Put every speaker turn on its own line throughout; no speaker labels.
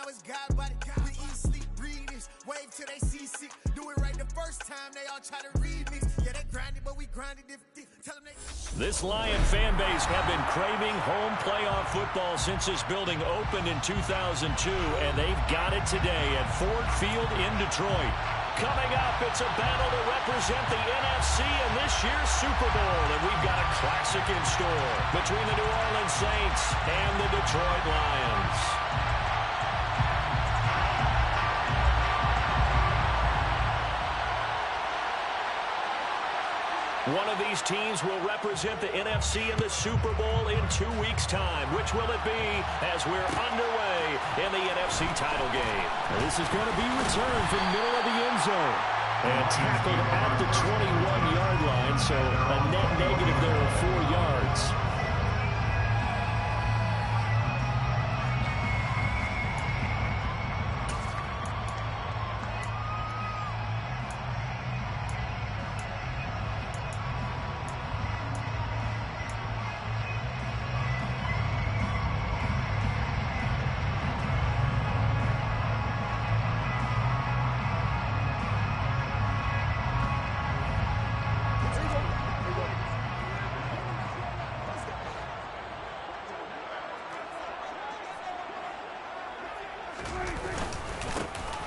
know it's God body. We eat, sleep, breathe this. Wave till they see sick. Do it right the first time, they all try to remix. Yeah, they grinded, but we grinded it. Tell them they...
This Lion fan base have been craving home playoff football since this building opened in 2002, and they've got it today at Ford Field in Detroit. Coming up, it's a battle to represent the NFC in this year's Super Bowl, and we've got a classic in store between the New Orleans Saints and the Detroit Lions. One of these teams will represent the NFC in the Super Bowl in 2 weeks' time. Which will it be as we're underway in the NFC title game?
This is going to be returned from middle of the end zone and tackled at the 21-yard line, so a net negative there of 4 yards.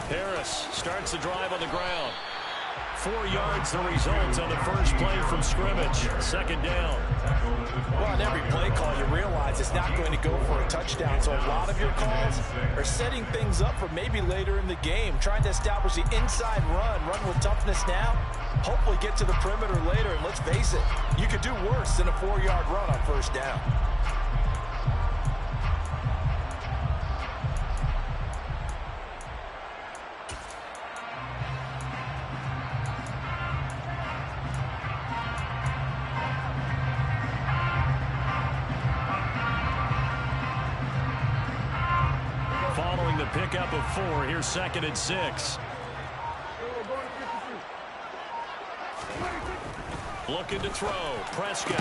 Harris starts the drive on the ground. 4 yards the result on the first play from scrimmage. Second down.
Well, on every play call, you realize it's not going to go for a touchdown. So a lot of your calls are setting things up for maybe later in the game, trying to establish the inside run with toughness now, hopefully get to the perimeter later. And let's face it, you could do worse than a 4-yard run on first down.
Following the pickup of 4, here's 2nd and 6. Looking to throw. Prescott.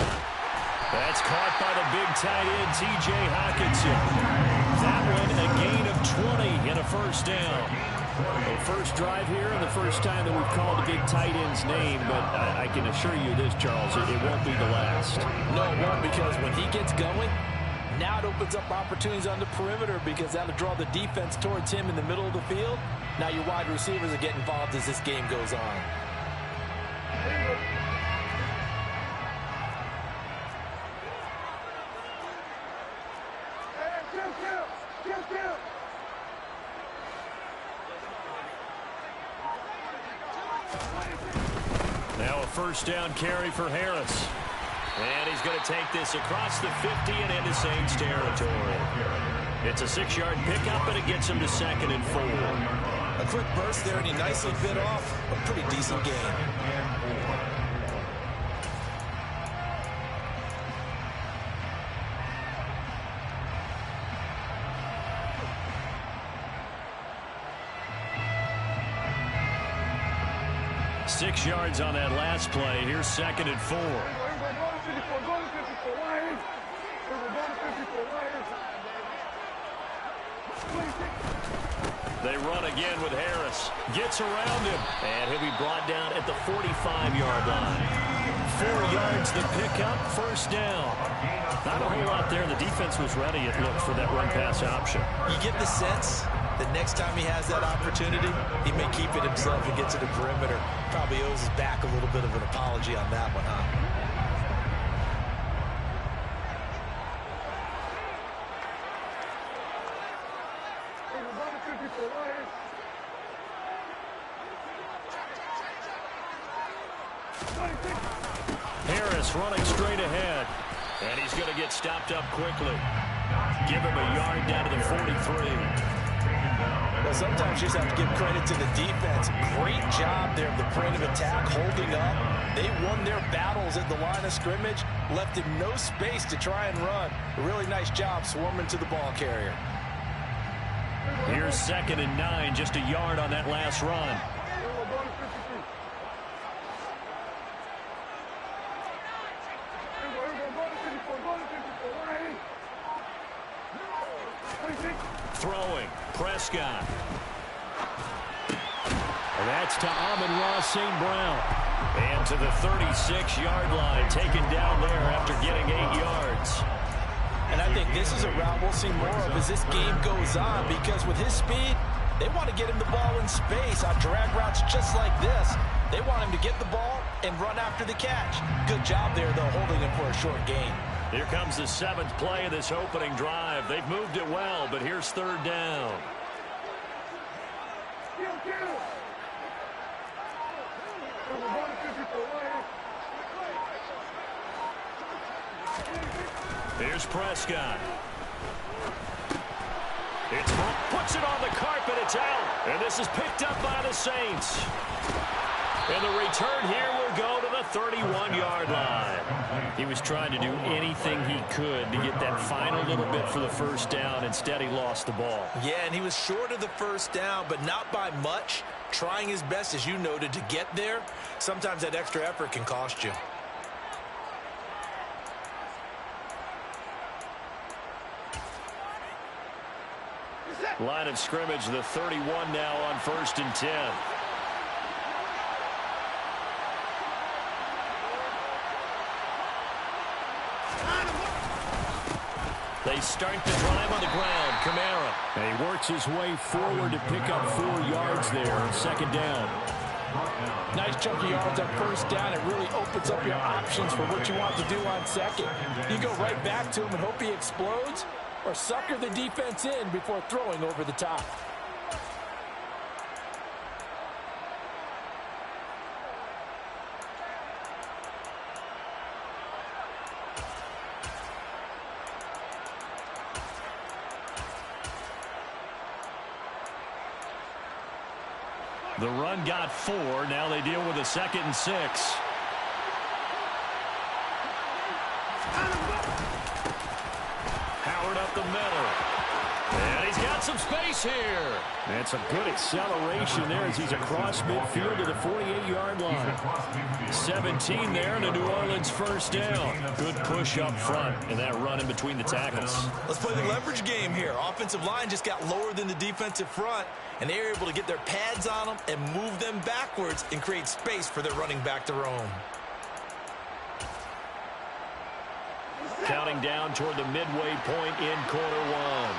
That's caught by the big tight end, T.J. Hockenson. That one a gain of 20 and a first down. The first drive here and the first time that we've called a big tight end's name, but I can assure you this, Charles, it won't be the last.
No, it won't, because when he gets going, now it opens up opportunities on the perimeter because that'll draw the defense towards him in the middle of the field. Now your wide receivers are getting involved as this game goes on.
Now a first down carry for Harris. And he's going to take this across the 50 and into Saints territory. It's a 6-yard pickup, and it gets him to 2nd and 4.
A quick burst there, and he nicely bit off a pretty decent gain.
Six yards on that last play. Here's 2nd and 4. They run again with Harris. Gets around him. And he'll be brought down at the 45-yard line. 4 yards the pickup. First down. Not a whole lot there. The defense was ready, it looked, for that run-pass option.
You get the sense that next time he has that opportunity, he may keep it himself and get to the perimeter. Probably owes his back a little bit of an apology on that one, huh?
Harris running straight ahead. And he's going to get stopped up quickly. Give him a yard down to the 43.
Well, sometimes you just have to give credit to the defense. Great job there of the point of attack, holding up. They won their battles at the line of scrimmage, left him no space to try and run. A really nice job swarming to the ball carrier.
Here's 2nd and 9, just a yard on that last run. Throwing. Prescott.
And that's to Amon-Ra St. Brown.
And to the 36-yard line, taken down there after getting 8 yards.
And I think this is a route we'll see more of as this game goes on, because with his speed, they want to get him the ball in space on drag routes just like this. They want him to get the ball and run after the catch. Good job there, though, holding him for a short gain.
Here comes the 7th play of this opening drive. They've moved it well, but here's 3rd down. Here's Prescott. Puts it on the carpet. It's out. And this is picked up by the Saints. And the return here will go to the 31-yard line. He was trying to do anything he could to get that final little bit for the first down. Instead, he lost the ball.
Yeah, and he was short of the first down, but not by much. Trying his best, as you noted, to get there. Sometimes that extra effort can cost you.
Line of scrimmage, the 31 now on 1st and 10. They start the drive on the ground. Kamara.
And he works his way forward to pick up 4 yards there on 2nd down.
Nice chunky yards on 1st down. It really opens up your options for what you want to do on 2nd. You go right back to him and hope he explodes, or sucker the defense in before throwing over the top.
The run got 4. Now they deal with a 2nd and 6. Howard up the middle. And he's got some space here.
That's a good acceleration there as he's across midfield to the 48-yard line.
17 there and a New Orleans 1st down. Good push up front and that run in between the tackles.
Let's play the leverage game here. Offensive line just got lower than the defensive front, and they were able to get their pads on them and move them backwards and create space for their running back to roam.
Counting down toward the midway point in quarter 1.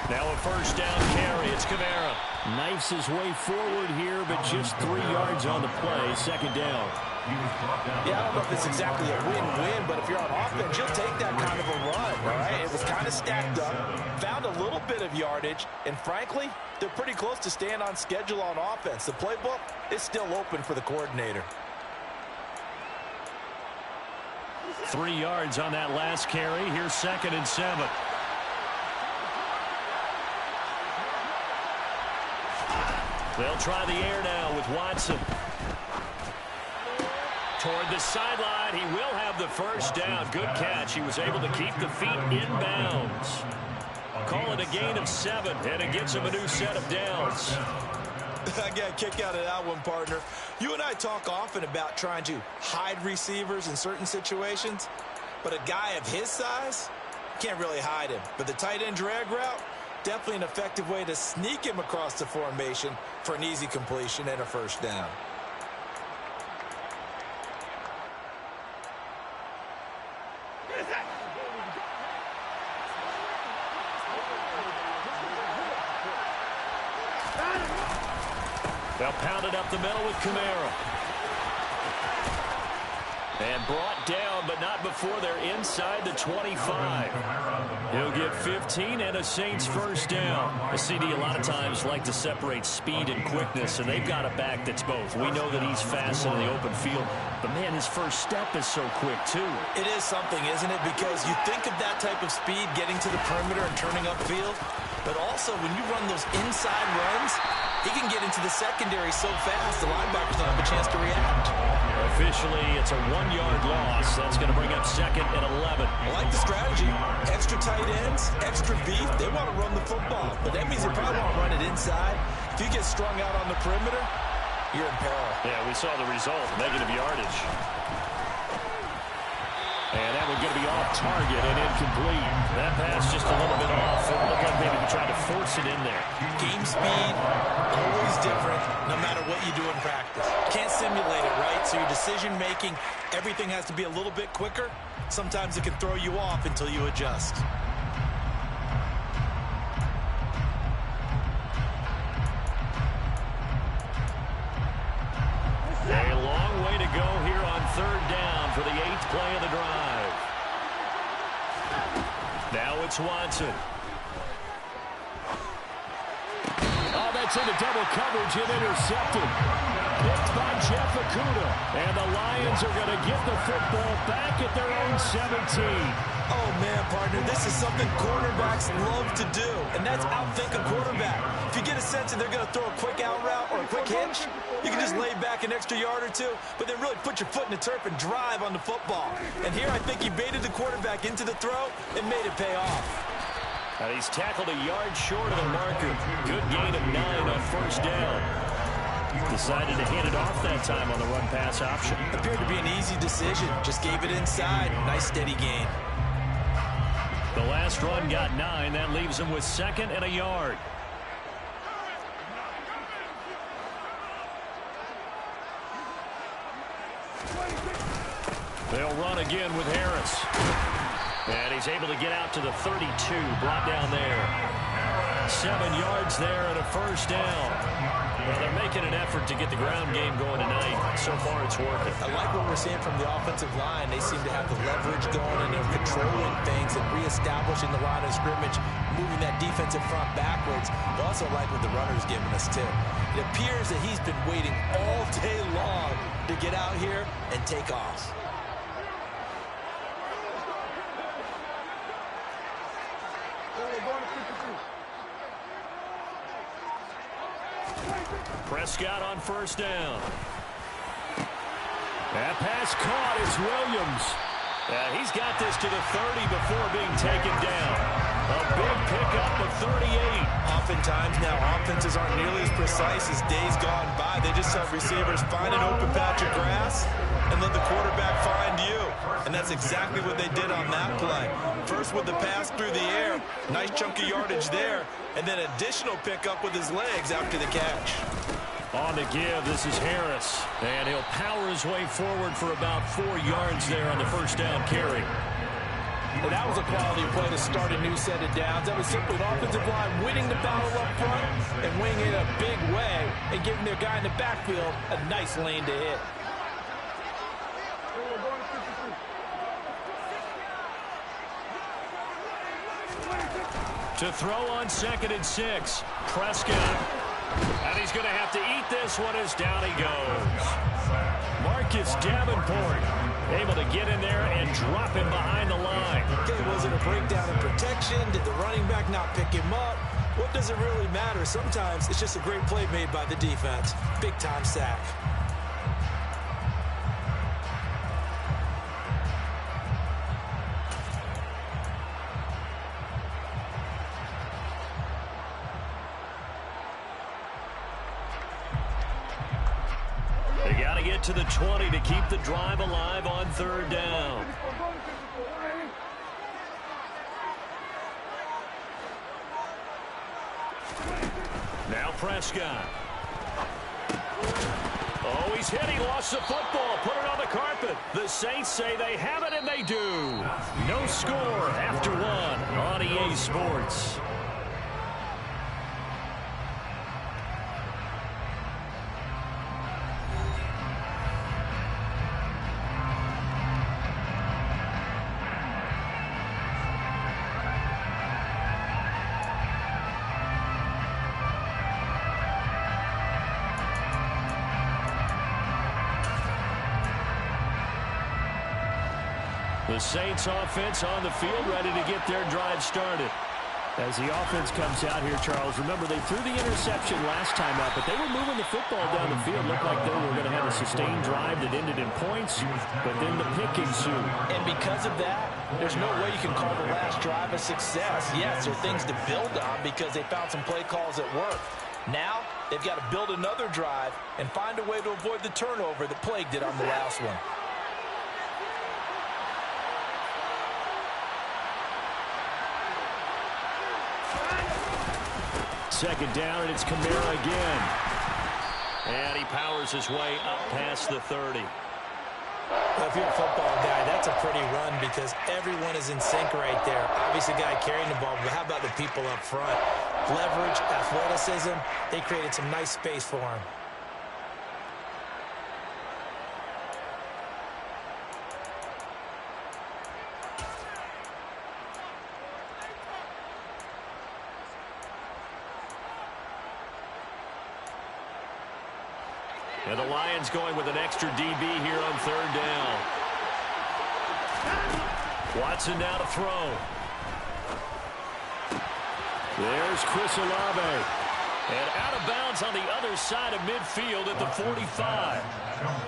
Now a 1st down carry. It's Kamara.
Knifes his way forward here, but just 3 yards on the play. 2nd down.
Yeah, I don't know if it's exactly a win-win, but if you're on offense, you'll take that kind of a run, all right? It was kind of stacked up, found a little bit of yardage, and frankly, they're pretty close to staying on schedule on offense. The playbook is still open for the coordinator.
3 yards on that last carry. Here's 2nd and 7. They'll try the air now with Watson. Toward the sideline, he will have the 1st down. Good catch. He was able to keep the feet in bounds. Call it a gain of 7, and it gets him a new set of downs.
I got a kick out of that one, partner. You and I talk often about trying to hide receivers in certain situations, but a guy of his size, can't really hide him. But the tight end drag route, definitely an effective way to sneak him across the formation for an easy completion and a 1st down.
They'll pound it up the middle with Kamara. And brought down, but not before they're inside the 25. He'll get 15 and a Saints 1st down. The CD a lot of times like to separate speed and quickness, and they've got a back that's both. We know that he's fast in the open field, but man, his first step is so quick too.
It is something, isn't it? Because you think of that type of speed getting to the perimeter and turning upfield, but also when you run those inside runs, he can get into the secondary so fast the linebackers don't have a chance to react.
Officially, it's a 1-yard loss. That's going to bring up 2nd and 11.
I like the strategy. Extra tight ends, extra beef. They want to run the football, but that means they probably want to run it inside. If you get strung out on the perimeter, you're in peril.
Yeah, we saw the result, negative yardage. And that one's going to be off target and incomplete. That pass just a little bit off. It looked like maybe he tried to force it in there.
Game speed, always different, no matter what you do in practice. Can't simulate it, right? So your decision-making, everything has to be a little bit quicker. Sometimes it can throw you off until you adjust.
A long way to go here on third down for the 8th play of the drive. Now it's Watson. Oh, that's into double coverage and intercepted. Picked by Jeff Okudah. And the Lions are going to get the football back at their own 17.
Oh, man, partner, this is something quarterbacks love to do, and that's outthink a quarterback. If you get a sense that they're going to throw a quick out route or a quick hitch, you can just lay back an extra yard or two, but then really put your foot in the turf and drive on the football. And here I think he baited the quarterback into the throw and made it pay off.
And he's tackled a yard short of the marker. Good gain of 9 on first down. Decided to hand it off that time on the run-pass option.
Appeared to be an easy decision. Just gave it inside. Nice steady gain.
The last run got 9. That leaves him with 2nd and a yard. They'll run again with Harris. And he's able to get out to the 32. Brought down there. 7 yards there and a first down. Well, they're making an effort to get the ground game going tonight. So far, it's working.
I like what we're seeing from the offensive line. They seem to have the leverage going, and they're controlling things and reestablishing the line of scrimmage, moving that defensive front backwards. I also like what the runner's giving us, too. It appears that he's been waiting all day long to get out here and take off.
Prescott on first down. That pass caught is Williams. He's got this to the 30 before being taken down. A big pickup of 38.
Oftentimes now offenses aren't nearly as precise as days gone by. They just have receivers find an open patch of grass and let the quarterback find you. And that's exactly what they did on that play. First with the pass through the air. Nice chunk of yardage there. And then additional pickup with his legs after the catch.
On the give, this is Harris. And he'll power his way forward for about 4 yards there on the first down carry.
And that was a quality play to start a new set of downs. That was simply an offensive line winning the battle up front and winning it a big way and giving their guy in the backfield a nice lane to hit.
To throw on 2nd and 6, Prescott. And he's going to have to eat this one as down he goes. Marcus Davenport able to get in there and drop him behind the line.
Okay, was it a breakdown in protection? Did the running back not pick him up? What does it really matter? Sometimes it's just a great play made by the defense. Big-time sack.
To the 20 to keep the drive alive on third down. Now Prescott. Oh, he's hit. He lost the football. Put it on the carpet. The Saints say they have it, and they do. No score after 1 on EA Sports. The Saints offense on the field, ready to get their drive started. As the offense comes out here, Charles, remember they threw the interception last time out, but they were moving the football down the field. Looked like they were going to have a sustained drive that ended in points, but then the pick ensued.
And because of that, there's no way you can call the last drive a success. Yes, there are things to build on because they found some play calls that work. Now, they've got to build another drive and find a way to avoid the turnover that plagued it on the last one.
second down, and it's Kamara again. And he powers his way up past the 30.
Well, if you're a football guy, that's a pretty run because everyone is in sync right there. Obviously, the guy carrying the ball, but how about the people up front? Leverage, athleticism, they created some nice space for him.
And the Lions going with an extra DB here on third down. Watson now to throw. There's Chris Olave. And out of bounds on the other side of midfield at the 45.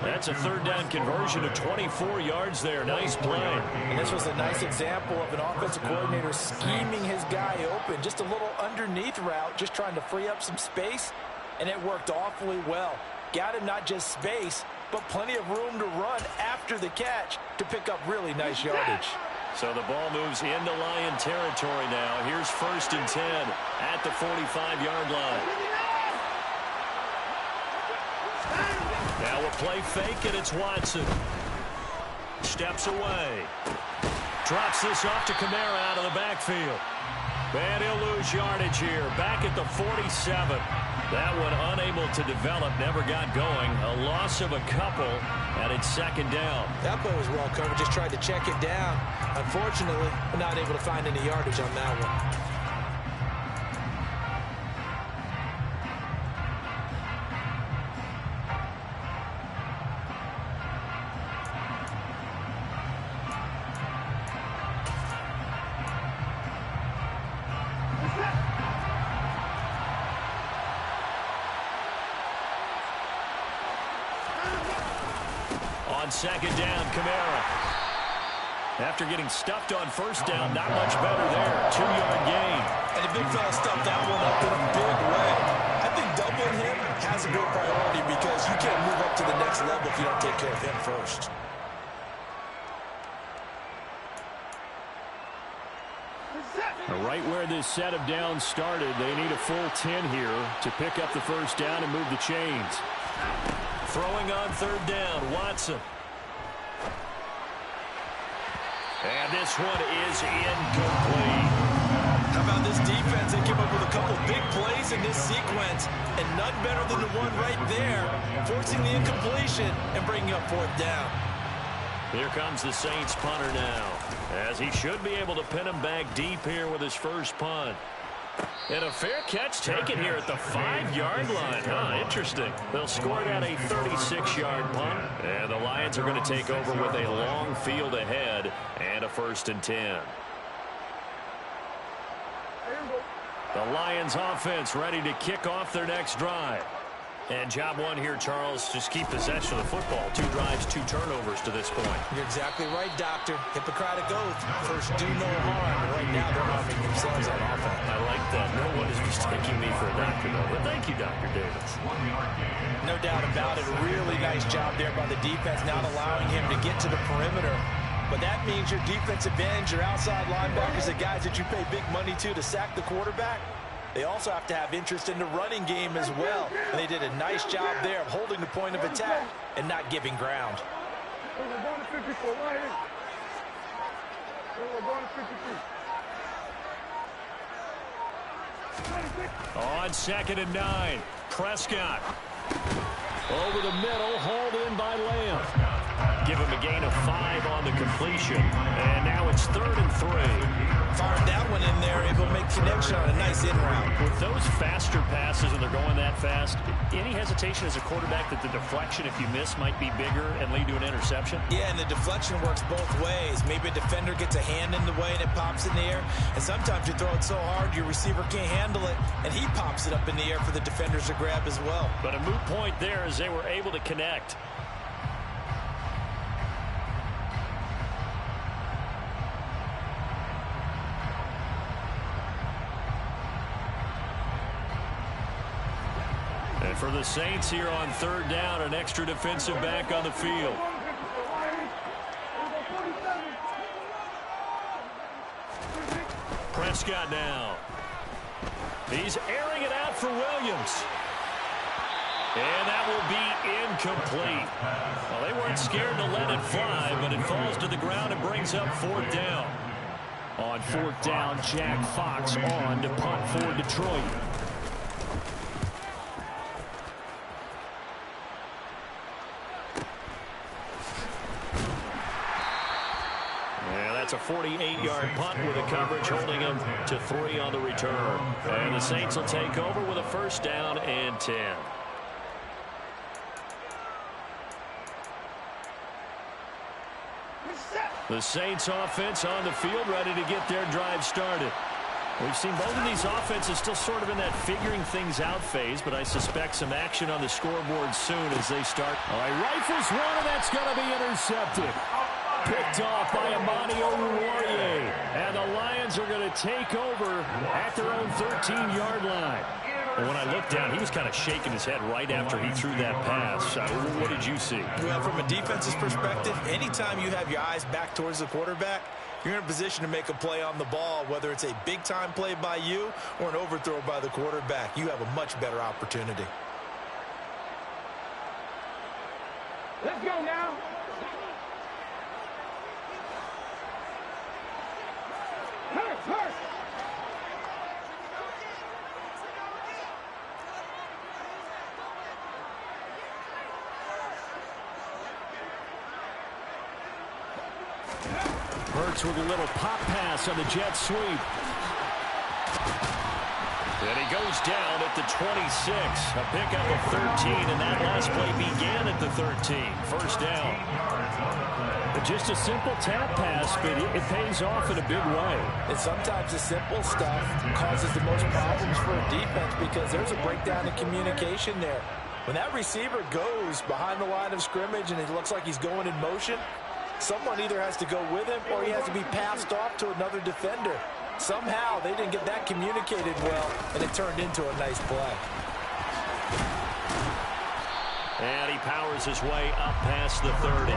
That's a third down conversion of 24 yards there. Nice play.
And this was a nice example of an offensive coordinator scheming his guy open. Just a little underneath route, just trying to free up some space. And it worked awfully well. Got him not just space, but plenty of room to run after the catch to pick up really nice yardage.
So the ball moves into Lion territory now. Here's 1st and 10 at the 45-yard line. Now a play fake, and it's Watson. Steps away. Drops this off to Kamara out of the backfield. And he'll lose yardage here. Back at the 47. That one unable to develop, never got going. A loss of a couple, and it's second down.
That play was well covered, just tried to check it down. Unfortunately, not able to find any yardage on that one.
On second down, Kamara. After getting stuffed on first down, not much better there. 2-yard gain.
And the big fella stuffed that one up in a big way. I think doubling him has a good priority because you can't move up to the next level if you don't take care of him first.
Right where this set of downs started, they need a full 10 here to pick up the first down and move the chains. Throwing on third down, Watson. And this one is incomplete.
How about this defense? They came up with a couple big plays in this sequence, and none better than the one right there, forcing the incompletion and bringing up 4th down.
Here comes the Saints punter now, as he should be able to pin him back deep here with his first punt. And a fair catch taken here at the 5-yard line. Interesting. They'll score it at a 36-yard punt. And the Lions are going to take over with a long field ahead and a 1st and 10. The Lions offense ready to kick off their next drive. And job one here, Charles, just keep possession of the football. 2 drives, 2 turnovers to this point.
You're exactly right, Doctor. Hippocratic oath. First, do no harm. Right now, they're harming themselves on offense.
I like that. No one is mistaking me for a doctor, though. But thank you, Dr. Davis.
No doubt about it. A really nice job there by the defense, not allowing him to get to the perimeter. But that means your defensive ends, your outside linebackers, the guys that you pay big money to sack the quarterback, they also have to have interest in the running game as well. And they did a nice job there of holding the point of attack and not giving ground.
On 2nd and 9, Prescott. Over the middle, hauled in by Lamb. Give him a gain of 5 on the completion. And now it's 3rd and 3.
Fired that one in there, able to make connection on a nice in route.
With those faster passes and they're going that fast, any hesitation as a quarterback that the deflection, if you miss, might be bigger and lead to an interception?
Yeah, and the deflection works both ways. Maybe a defender gets a hand in the way and it pops in the air. And sometimes you throw it so hard your receiver can't handle it, and he pops it up in the air for the defenders to grab as well.
But a moot point there as they were able to connect. And for the Saints here on 3rd down, an extra defensive back on the field. Prescott now. He's airing it out for Williams. And that will be incomplete. Well, they weren't scared to let it fly, but it falls to the ground and brings up 4th down. On 4th down, Jack Fox on to punt for Detroit. That's a 48-yard punt with a coverage holding him to 3 on the return. And the Saints will take over with a 1st down and 10. The Saints offense on the field ready to get their drive started. We've seen both of these offenses still sort of in that figuring things out phase, but I suspect some action on the scoreboard soon as they start.
All right, rifles one, and that's going to be intercepted. Picked off by Amani Oruwariye. And the Lions are going to take over at their own 13-yard line.
Well, when I looked down, he was kind of shaking his head right after he threw that pass. What did you see?
Well, from a defense's perspective, anytime you have your eyes back towards the quarterback, you're in a position to make a play on the ball, whether it's a big-time play by you or an overthrow by the quarterback. You have a much better opportunity.
Let's go now.
Hurts with a little pop pass on the jet sweep.
And he goes down at the 26. A pickup of 13, and that last play began at the 13. 1st down.
Just a simple tap pass, but it pays off in a big way.
And sometimes the simple stuff causes the most problems for a defense because there's a breakdown in communication there. When that receiver goes behind the line of scrimmage and it looks like he's going in motion, someone either has to go with him or he has to be passed off to another defender. Somehow they didn't get that communicated well, and it turned into a nice play.
And he powers his way up past the 30.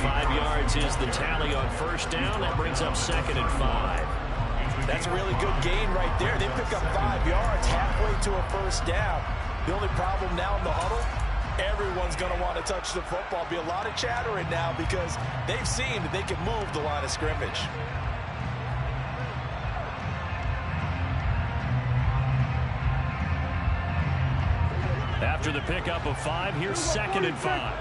5 yards is the tally on 1st down. That brings up 2nd and 5.
That's a really good gain right there. They pick up 5 yards halfway to a 1st down. The only problem now in the huddle, everyone's going to want to touch the football. Be a lot of chattering now because they've seen that they can move the line of scrimmage.
After the pickup of 5, here's 2nd and 5.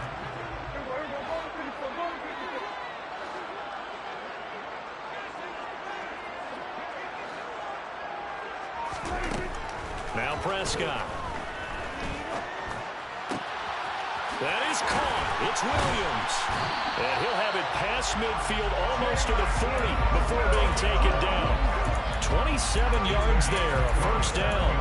Now Prescott. That is caught. It's Williams. And he'll have it past midfield almost to the 40 before being taken down. 27 yards there, a 1st down.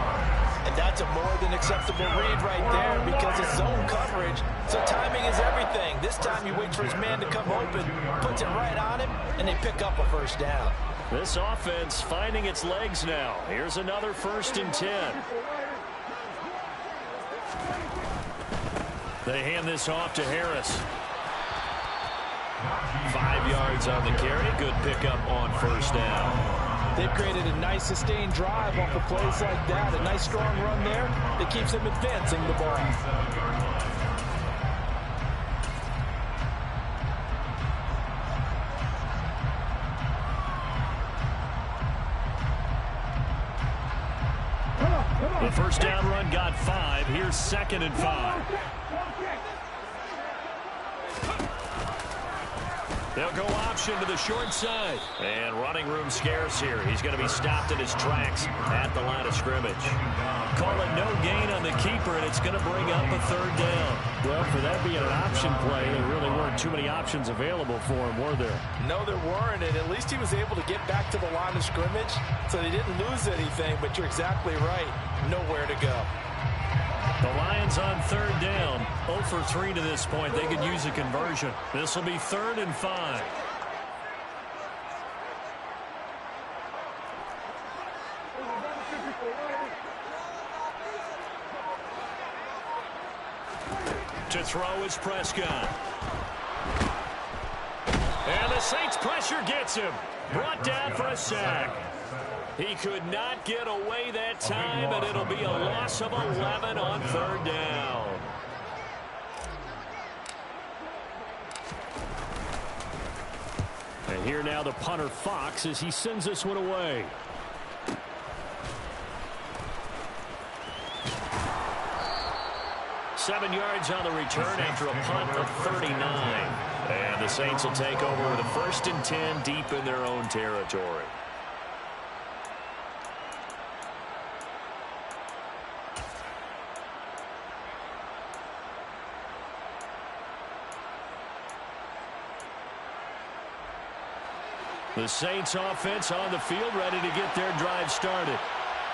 And that's a more than acceptable read right there because it's zone coverage, so timing is everything. This time he waits for his man to come open, puts it right on him, and they pick up a 1st down.
This offense finding its legs now. Here's another 1st and 10. They hand this off to Harris. 5 yards on the carry. Good pickup on 1st down.
They've created a nice sustained drive off of plays like that. A nice strong run there that keeps them advancing the ball.
The 1st down run got 5. Here's 2nd and 5. They'll go option to the short side. And running room scarce here. He's going to be stopped in his tracks at the line of scrimmage. Call it no gain on the keeper, and it's going to bring up a 3rd down.
Well, for that being an option play, there really weren't too many options available for him, were there?
No, there weren't, and at least he was able to get back to the line of scrimmage, so they didn't lose anything, but you're exactly right. Nowhere to go.
The Lions on 3rd down. 0 for 3 to this point. They could use a conversion. This will be 3rd and 5. To throw is Prescott. And the Saints pressure gets him. Brought down for a sack. He could not get away that time, and it'll be a loss of 11 on third down. And here now the punter, Fox, as he sends this one away. Seven yards on the return after a punt of 39. And the Saints will take over with a 1st and 10 deep in their own territory. The Saints offense on the field, ready to get their drive started.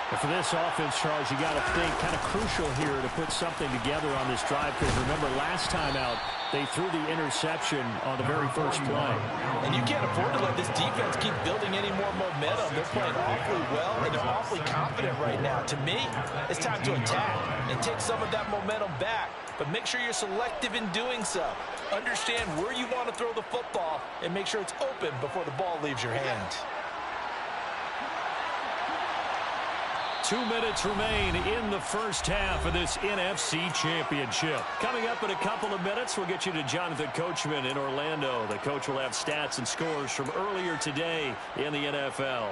And for this offense, Charles, you got to think kind of crucial here to put something together on this drive, because remember last time out they threw the interception on the very first play.
And you can't afford to let this defense keep building any more momentum. They're playing awfully well, and they're awfully confident right now. To me, it's time to attack and take some of that momentum back. But make sure you're selective in doing so. Understand where you want to throw the football and make sure it's open before the ball leaves your hand.
2 minutes remain in the first half of this NFC Championship. Coming up in a couple of minutes, we'll get you to Jonathan Coachman in Orlando. The coach will have stats and scores from earlier today in the NFL.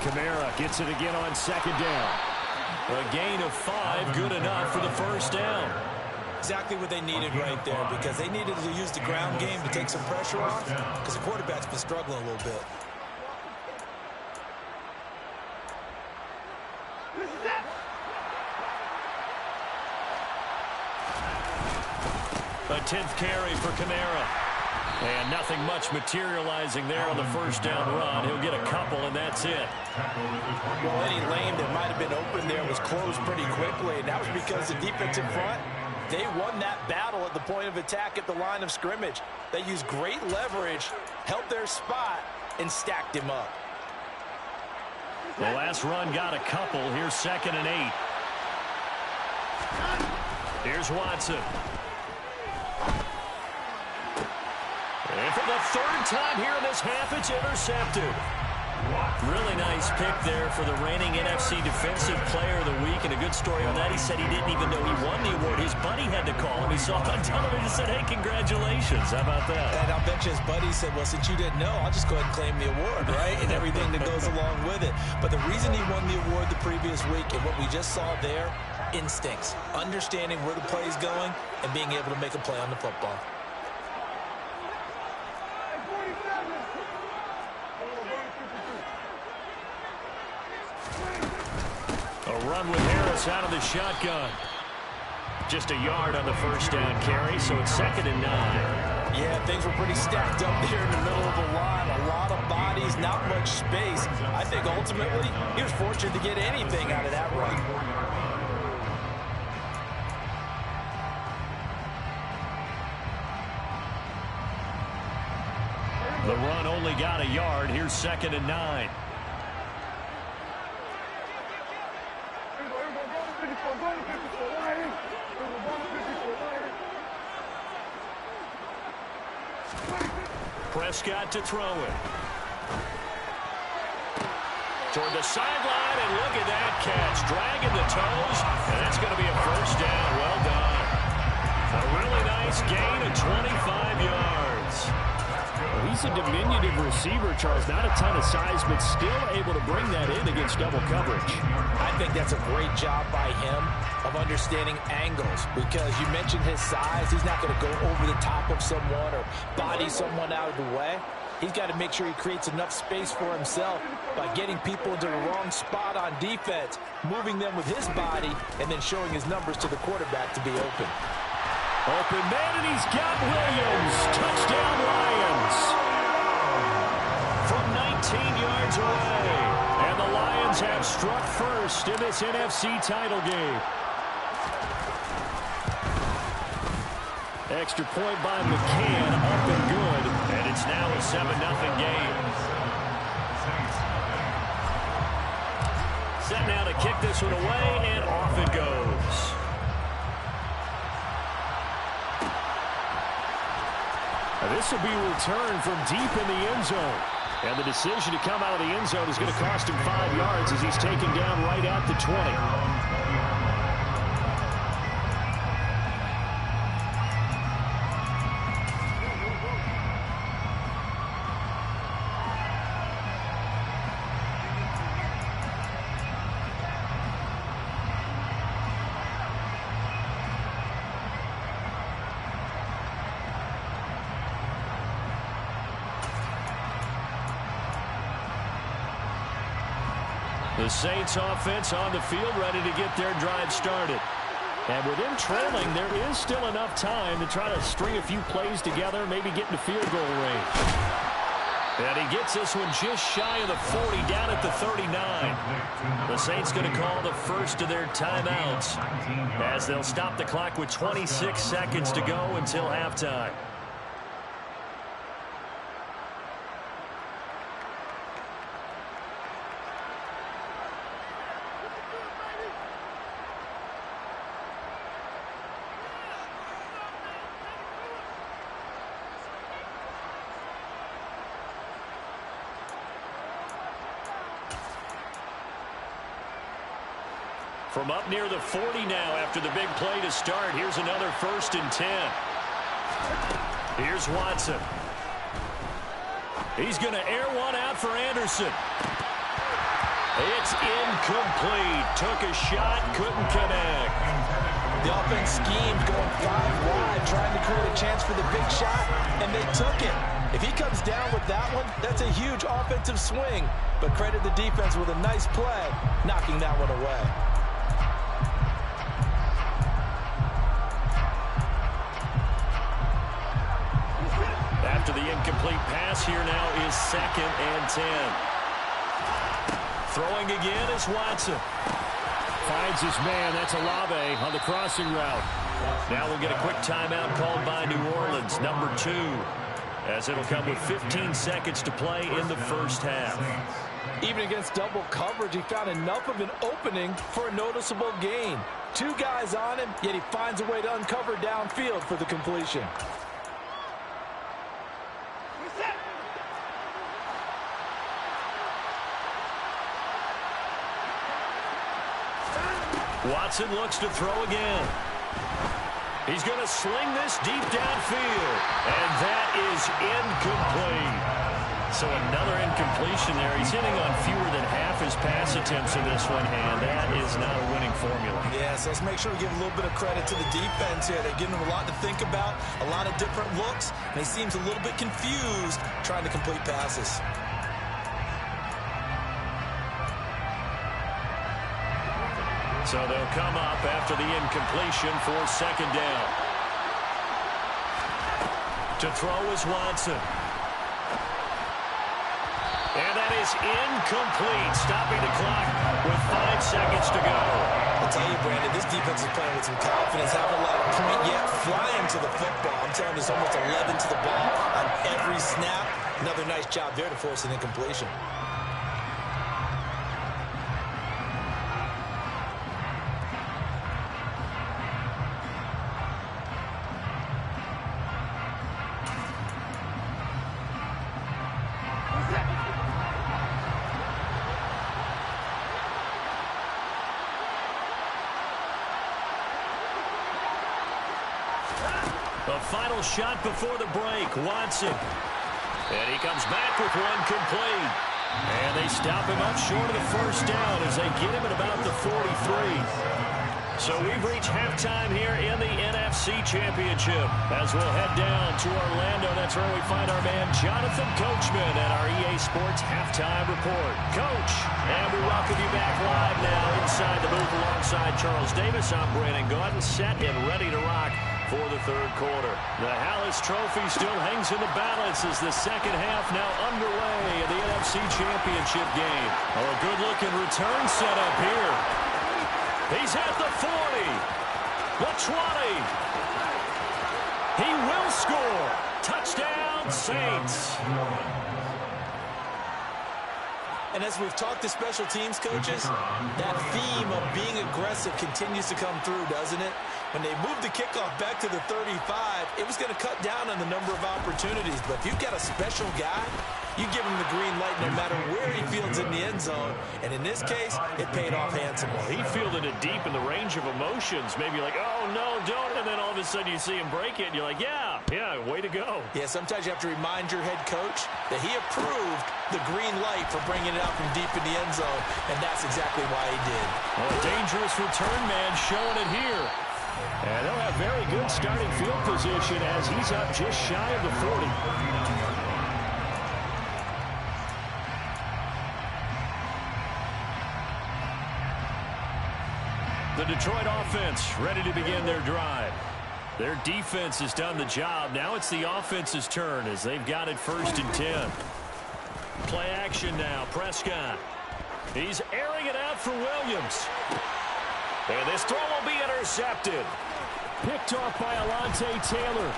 Kamara gets it again on 2nd down. A gain of 5, good enough for the 1st down.
Exactly what they needed right there, because they needed to use the ground game to take some pressure off, because the quarterback's been struggling a little bit.
A 10th carry for Kamara. And nothing much materializing there on the 1st down run. He'll get a couple, and that's it.
Well, any lane that might have been open there was closed pretty quickly, and that was because the defense in front, they won that battle at the point of attack at the line of scrimmage. They used great leverage, held their spot, and stacked him up.
The last run got a couple. Here's 2nd and 8. Here's Watson. And for the 3rd time here in this half, it's intercepted. Really nice pick there for the reigning NFC Defensive Player of the Week. And a good story on that. He said he didn't even know he won the award. His buddy had to call him. He saw it on television and said, hey, congratulations. How about that?
And I'll bet you his buddy said, well, since you didn't know, I'll just go ahead and claim the award, right? And everything that goes along with it. But the reason he won the award the previous week, and what we just saw there, instincts. Understanding where the play is going and being able to make a play on the football.
A run with Harris out of the shotgun. Just a yard on the 1st down carry, so it's 2nd and 9.
Yeah, things were pretty stacked up there in the middle of the line. A lot of bodies, not much space. I think ultimately he was fortunate to get anything out of that run.
The run only got a yard. Here's 2nd and 9. Prescott to throw it. Toward the sideline, and look at that catch. Dragging the toes, and that's going to be a 1st down. Well done. A really nice gain of 25 yards.
Well, he's a diminutive receiver, Charles. Not a ton of size, but still able to bring that in against double coverage.
I think that's a great job by him of understanding angles, because you mentioned his size. He's not going to go over the top of someone or body someone out of the way. He's got to make sure he creates enough space for himself by getting people into the wrong spot on defense, moving them with his body, and then showing his numbers to the quarterback to be open.
Open man, and he's got Williams. Touchdown, Lions.
From 19 yards away. And the Lions have struck first in this NFC title game. Extra point by McCann, up and good. And it's now a 7-0 game. Set now to kick this one away, and off it goes.
This will be returned from deep in the end zone. And the decision to come out of the end zone is going to cost him 5 yards as he's taken down right at the 20.
The Saints offense on the field, ready to get their drive started.
And with them trailing, there is still enough time to try to string a few plays together, maybe get into field goal range.
And he gets this one just shy of the 40, down at the 39. The Saints going to call the first of their timeouts as they'll stop the clock with 26 seconds to go until halftime. From up near the 40 now after the big play to start. Here's another 1st and 10. Here's Watson. He's going to air one out for Anderson. It's incomplete. Took a shot, couldn't connect.
The offense schemed going 5 wide, trying to create a chance for the big shot, and they took it. If he comes down with that one, that's a huge offensive swing. But credit the defense with a nice play, knocking that one away.
After the incomplete pass, here now is 2nd and 10. Throwing again is Watson.
Finds his man. That's Olave on the crossing route.
Now we'll get a quick timeout called by New Orleans, number 2, as it'll come with 15 seconds to play in the first half.
Even against double coverage, he found enough of an opening for a noticeable gain. 2 guys on him, yet he finds a way to uncover downfield for the completion.
Watson looks to throw again. He's going to sling this deep downfield, and that is incomplete. So another incompletion there. He's hitting on fewer than half his pass attempts in this one, and that is not a winning formula.
Yeah, so let's make sure we give a little bit of credit to the defense here. They're giving him a lot to think about, a lot of different looks, and he seems a little bit confused trying to complete passes.
So they'll come up after the incompletion for 2nd down. To throw is Watson. And that is incomplete, stopping the clock with 5 seconds to go.
I'll tell you, Brandon, this defense is playing with some confidence, haven't allowed a point yet, flying to the football. I'm telling you, there's almost 11 to the ball on every snap. Another nice job there to force an incompletion.
A final shot before the break, Watson. And he comes back with one complete. And they stop him up short of the 1st down as they get him at about the 43. So we've reached halftime here in the NFC Championship. As we'll head down to Orlando, that's where we find our man Jonathan Coachman at our EA Sports Halftime Report. Coach, and we welcome you back live now inside the booth alongside Charles Davis. I'm Brandon Gaudin, set and ready to rock for the 3rd quarter. The Hallis Trophy still hangs in the balance as the 2nd half now underway in the NFC Championship game. Oh, a good-looking return set up here. He's at the 40, the 20. He will score. Touchdown, Saints.
And as we've talked to special teams coaches, that theme of being aggressive continues to come through, doesn't it? when they moved the kickoff back to the 35, it was going to cut down on the number of opportunities. But if you've got a special guy, you give him the green light no matter where he fields in the end zone. And in this case, it paid off handsomely.
He fielded it deep in the range of emotions. Maybe like, oh, no, don't. And then all of a sudden you see him break it, and you're like, yeah, way to go.
Yeah, sometimes you have to remind your head coach that he approved the green light for bringing it out from deep in the end zone, and that's exactly why he did.
Well, a dangerous return man showing it here. And they'll have very good starting field position as he's up just shy of the 40. The Detroit offense ready to begin their drive. Their defense has done the job. Now it's the offense's turn as they've got it 1st and 10. Play action now. Prescott. He's airing it out for Williams. And this throw will be intercepted.
Picked off by Alontae Taylor.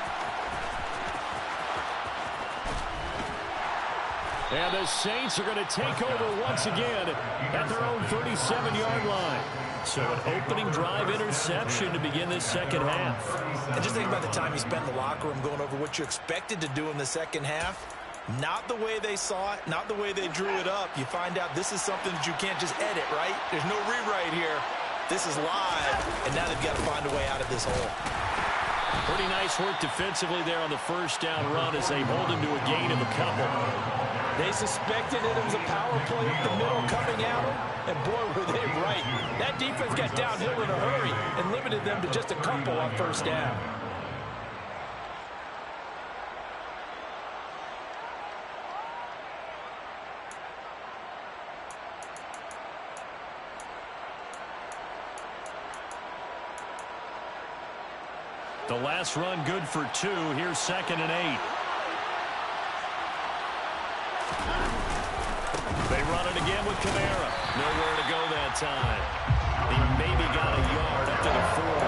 And the Saints are going to take over once again at their own 37-yard line.
So an opening drive interception to begin this second half.
And just think about the time you spent in the locker room going over what you expected to do in the second half. Not the way they saw it, not the way they drew it up. You find out this is something that you can't just edit, right? There's no rewrite here. This is live, and now they've got to find a way out of this hole.
Pretty nice work defensively there on the first down run as they hold him to a gain of a couple.
They suspected that it was a power play up the middle coming at them, and boy, were they right. That defense got downhill in a hurry and limited them to just a couple on first down.
The last run good for 2. Here's 2nd and 8. They run it again with Kamara. Nowhere to go that time. He maybe got a yard up to the 40.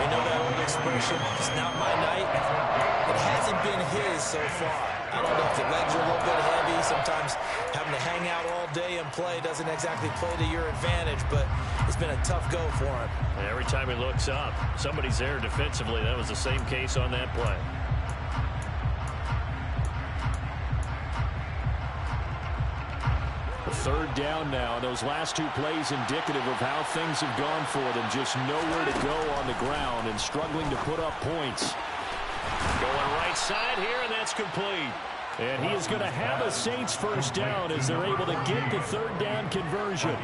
They know that old expression, it's not my night. It hasn't been his so far. I don't know if the legs are a little bit heavy. Sometimes having to hang out all day and play doesn't exactly play to your advantage, but it's been a tough go for him.
And every time he looks up, somebody's there defensively. That was the same case on that play.
Third down now. Those last 2 plays indicative of how things have gone for them. Just nowhere to go on the ground and struggling to put up points.
Going right side here, and that's complete.
And he is going to have a Saints first down as they're able to get the third down conversion.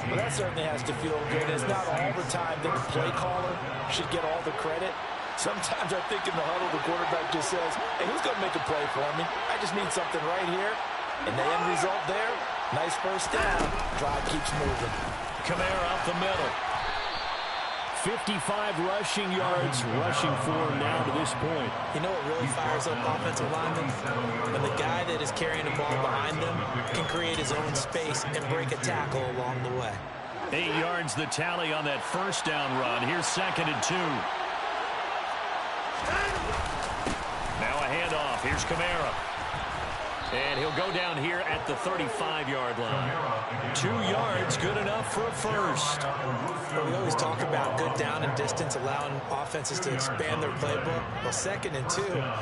Well, that certainly has to feel good. It's not all the time that the play caller should get all the credit. Sometimes I think in the huddle, the quarterback just says, hey, who's going to make a play for me? I just need something right here. And the end result there, nice first down. Drive keeps moving.
Kamara up the middle.
55 rushing yards, rushing for him now to this point.
You know what really fires up offensive linemen? When the guy that is carrying the ball behind them can create his own space and break a tackle along the way.
8 yards the tally on that first down run. Here's 2nd and 2. Now a handoff. Here's Kamara. And he'll go down here at the 35-yard line. 2 yards, good enough for a first.
Well, we always talk about good down and distance, allowing offenses to expand their playbook. Well, 2nd and 2,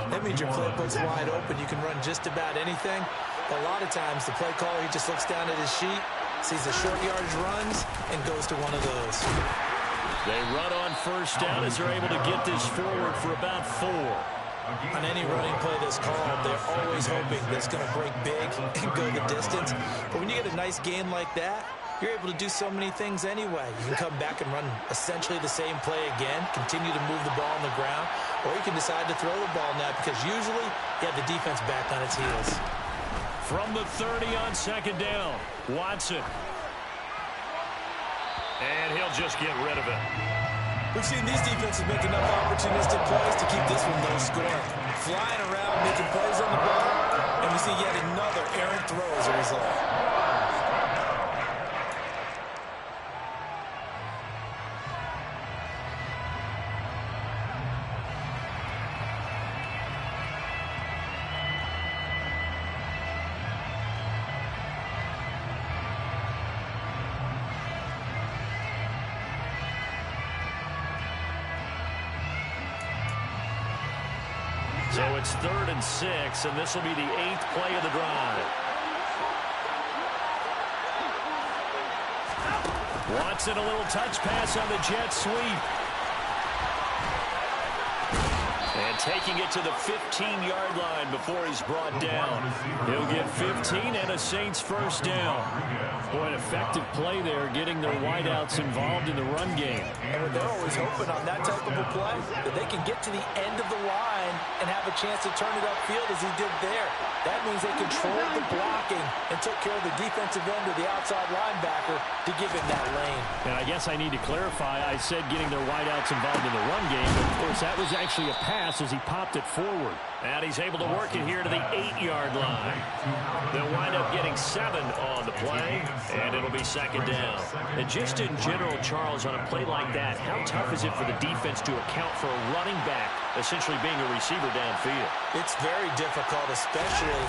that means your playbook's wide open. You can run just about anything. A lot of times, the play caller, he just looks down at his sheet, sees the short yardage runs, and goes to one of those.
They run on first down as they're able to get this forward for about 4.
On any running play that's called, they're always hoping that it's going to break big and go the distance. But when you get a nice gain like that, you're able to do so many things anyway. You can come back and run essentially the same play again, continue to move the ball on the ground, or you can decide to throw the ball now because usually you have the defense back on its heels.
From the 30 on 2nd down, Watson. And he'll just get rid of it.
We've seen these defenses make enough opportunistic plays to keep this one low scoring. Flying around, making plays on the ball, and we see yet another errant throw as a result.
So it's 3rd and 6, and this will be the 8th play of the drive. Watson, a little touch pass on the jet sweep. And taking it to the 15-yard line before he's brought down. He'll get 15 and a Saints first down. Boy, an effective play there, getting their wideouts involved in the run game.
And they're always hoping on that type of a play that they can get to the end of the line and have a chance to turn it upfield as he did there. That means they controlled the blocking and took care of the defensive end of the outside linebacker to give him that lane.
And I guess I need to clarify, I said getting their wideouts involved in the run game, but of course that was actually a pass as he popped it forward.
And he's able to work it here to the 8-yard line. They'll wind up getting 7 on the play, and it'll be 2nd down. And just in general, Charles, on a play like that, how tough is it for the defense to account for a running back essentially being a receiver downfield?
It's very difficult, especially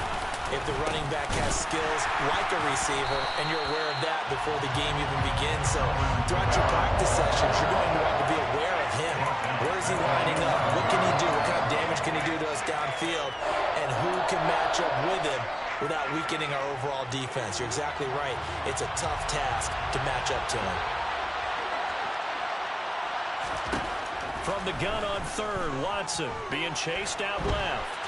if the running back has skills like a receiver, and you're aware of that before the game even begins. So throughout your practice sessions, you're going to want to be aware of him. Where is he lining up? What can he do? What kind of damage can he do to us downfield? And who can match up with him without weakening our overall defense? You're exactly right. It's a tough task to match up to him.
From the gun on 3rd, Watson being chased out left.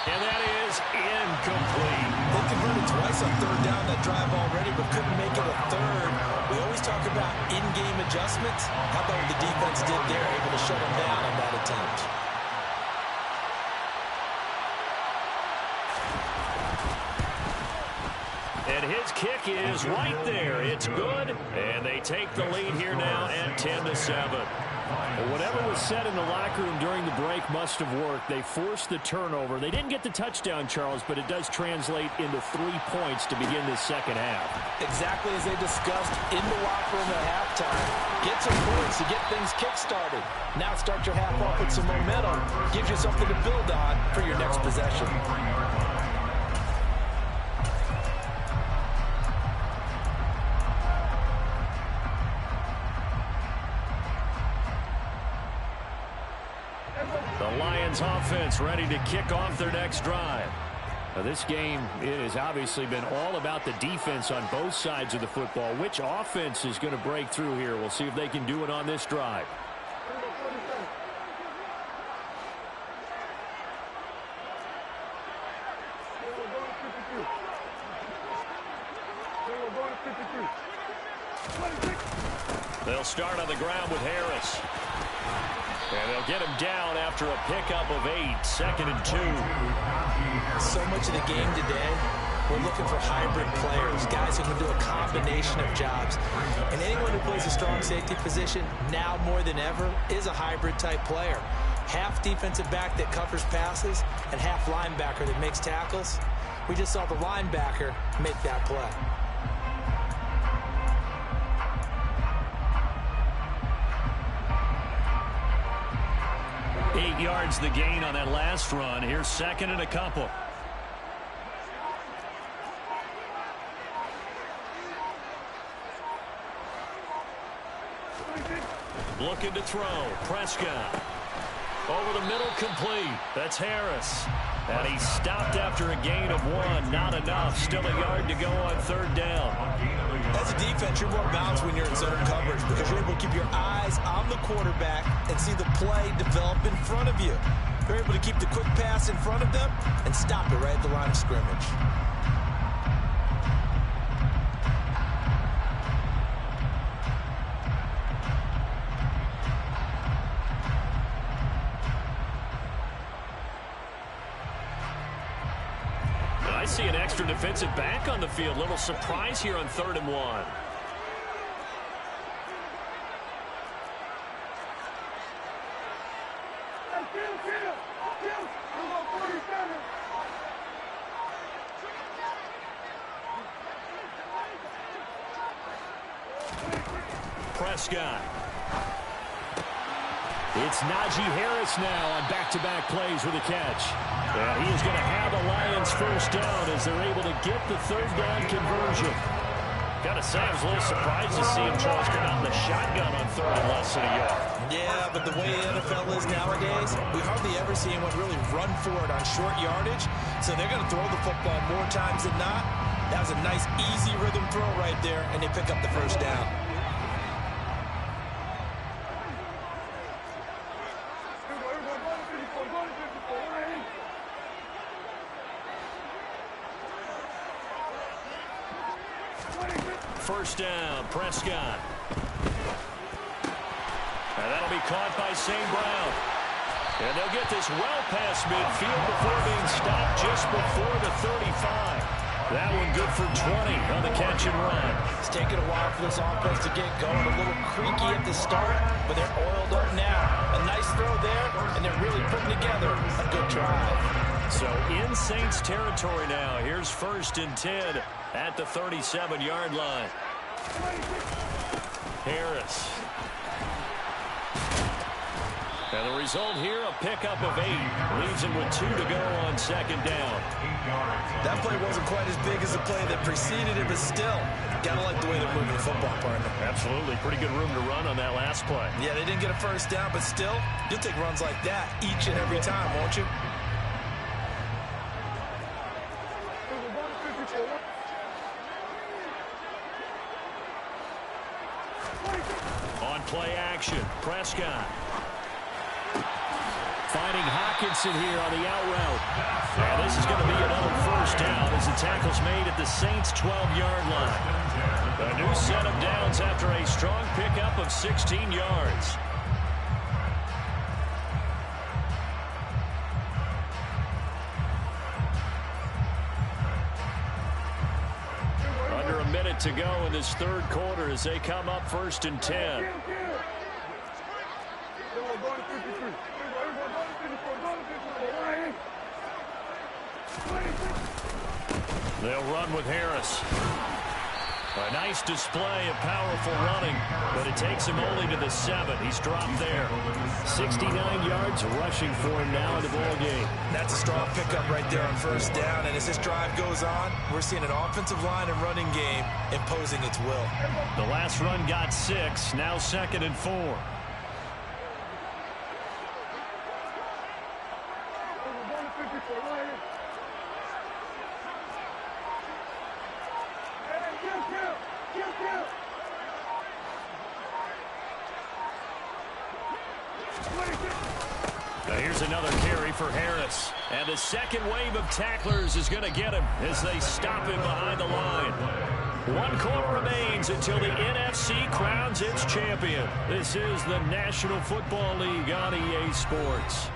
And that is incomplete.
They converted twice on 3rd down that drive already, but couldn't make it a 3rd. We always talk about in-game adjustments. How about what the defense did there, able to shut them down on that attempt?
And his kick is right there. It's good, and they take the lead here now at 10-7.
Well, whatever was said in the locker room during the break must have worked. They forced the turnover. They didn't get the touchdown, Charles, but it does translate into 3 points to begin this second half.
Exactly as they discussed in the locker room at halftime. Get some points to get things kick-started. Now start your half off with some momentum. Gives you something to build on for your next possession.
The Lions offense ready to kick off their next drive.
Now, this game, it has obviously been all about the defense on both sides of the football. Which offense is going to break through here? We'll see if they can do it on this drive.
They'll start on the ground with Harris. And they'll get him down after a pickup of 8, 2nd and 2.
So much of the game today, we're looking for hybrid players, guys who can do a combination of jobs. And anyone who plays a strong safety position, now more than ever, is a hybrid type player. Half defensive back that covers passes and half linebacker that makes tackles. We just saw the linebacker make that play.
Eight yards the gain on that last run. Here's 2nd and a couple. Looking to throw. Prescott. Over the middle, complete. That's Harris. And he stopped after a gain of 1. Not enough. Still a yard to go on 3rd down.
As a defense, you're more balanced when you're in zone coverage because you're able to keep your eyes on the quarterback and see the play develop in front of you. You're able to keep the quick pass in front of them and stop it right at the line of scrimmage.
I see an extra defensive back on the field. Little surprise here on 3rd and 1. Prescott.
It's Najee Harris now on back-to-back plays with a catch. And he is going to have a Lions first down as they're able to get the 3rd down conversion.
Got to say, I was a little surprised to see him, Charles, come out in the shotgun on 3rd and less than a yard.
Yeah, but the way the NFL is nowadays, we hardly ever see anyone really run for it on short yardage. So they're going to throw the football more times than not. That was a nice, easy rhythm throw right there, and they pick up the first down.
First down, Prescott. And that'll be caught by St. Brown. And they'll get this well past midfield before being stopped just before the 35. That one good for 20 on the catch and run.
It's taken a while for this offense to get going. A little creaky at the start, but they're oiled up now. A nice throw there, and they're really putting together a good drive.
So in Saints territory now. Here's 1st and 10 at the 37-yard line. Harris. And the result here, a pickup of 8. Leaves him with 2 to go on 2nd down.
That play wasn't quite as big as the play that preceded it, but still, gotta like the way they're moving the football, partner.
Absolutely. Pretty good room to run on that last play.
Yeah, they didn't get a first down, but still, you'll take runs like that each and every time, won't you?
On play action, Prescott.
Finding Hockenson here on the out route.
And this is going to be another first down as the tackle's made at the Saints' 12-yard line. A new set of downs after a strong pickup of 16 yards. Under a minute to go in this 3rd quarter as they come up 1st and 10. They'll run with Harris. A nice display of powerful running, but it takes him only to the 7. He's dropped there.
69 yards rushing for him now in the ball game.
That's a strong pickup right there on 1st down, and as this drive goes on, we're seeing an offensive line and running game imposing its will.
The last run got 6, now 2nd and 4. Now here's another carry for Harris. And the second wave of tacklers is going to get him as they stop him behind the line. 1 quarter remains until the NFC crowns its champion. This is the National Football League on EA Sports.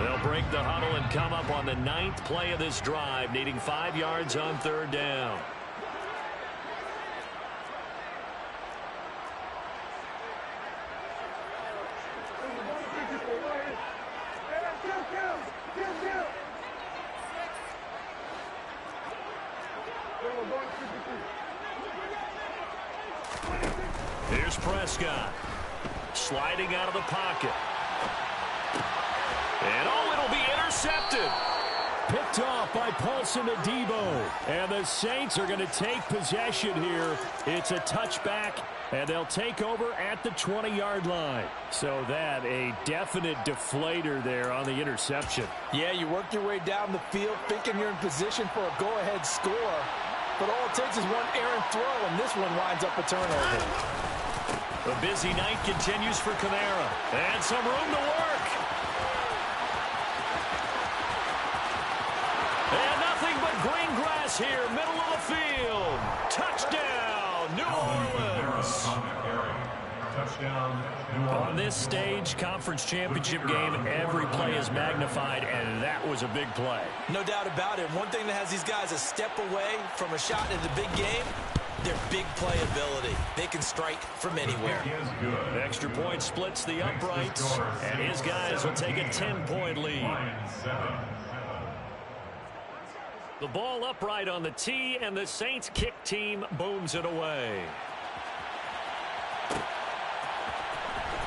They'll break the huddle and come up on the 9th play of this drive, needing 5 yards on 3rd down. Here's Prescott, sliding out of the pocket. And it'll be intercepted.
Picked off by Paulson Adebo. And the Saints are going to take possession here. It's a touchback, and they'll take over at the 20-yard line. So that a definite deflator there on the interception.
Yeah, you work your way down the field thinking you're in position for a go-ahead score. But all it takes is one errant throw, and this one winds up a turnover.
The busy night continues for Kamara. And some room to work. And nothing but green grass here, middle of the field. Touchdown, New Orleans. On this stage, conference championship game, every play is magnified, and that was a big play.
No doubt about it. One thing that has these guys a step away from a shot in the big game, their big play ability. They can strike from anywhere.
Extra point splits the uprights, and his guys will take a 10-point lead. The ball upright on the tee, and the Saints kick team booms it away.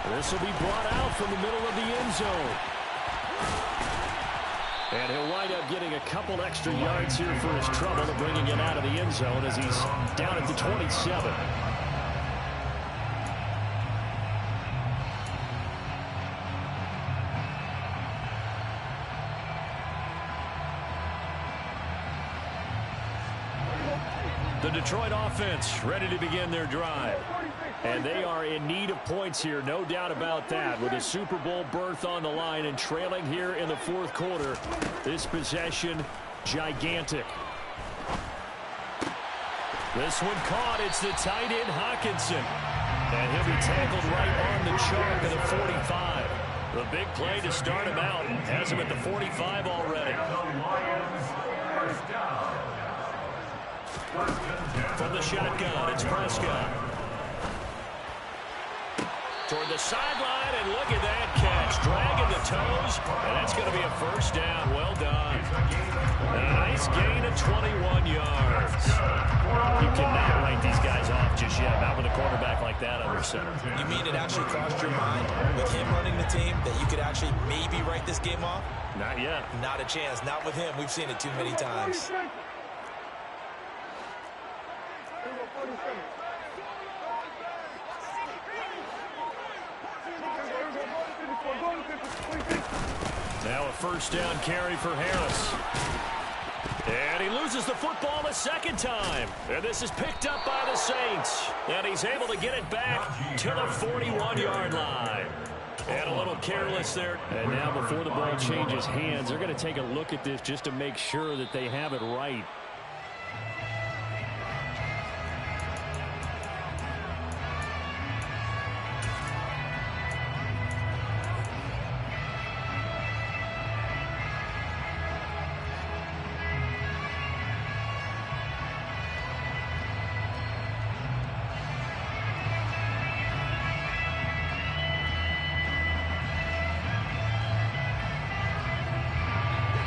This will be brought out from the middle of the end zone.
And he'll wind up getting a couple extra yards here for his trouble and bringing it out of the end zone as he's down at the 27. The Detroit offense ready to begin their drive. And they are in need of points here, no doubt about that. With a Super Bowl berth on the line and trailing here in the fourth quarter, this possession, gigantic. This one caught. It's the tight end, Hawkinson. And he'll be tackled right on the chalk at the 45. The big play to start him out. Has him at the 45 already. From the shotgun, it's Prescott. Toward the sideline, and look at that catch. Dragging the toes, and that's going to be a first down. Well done. And a nice gain of 21 yards. You cannot write these guys off just yet. Not with a quarterback like that under center.
You mean it actually crossed your mind with him running the team that you could actually maybe write this game off?
Not yet.
Not a chance. Not with him. We've seen it too many times.
Now a first down carry for Harris. And he loses the football a second time. And this is picked up by the Saints. And he's able to get it back to the 41-yard line. And a little careless there. And now before the ball changes hands, they're going to take a look at this just to make sure that they have it right.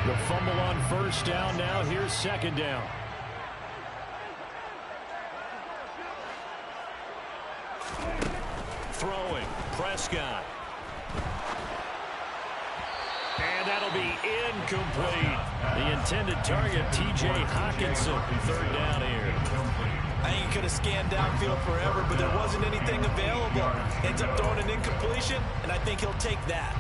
The fumble on first down now. Here's second down. Throwing. Prescott. And that'll be incomplete. The intended target, T.J. Hawkinson. Third down here.
I think he could have scanned downfield forever, but there wasn't anything available. Ends up throwing an incompletion, and I think he'll take that.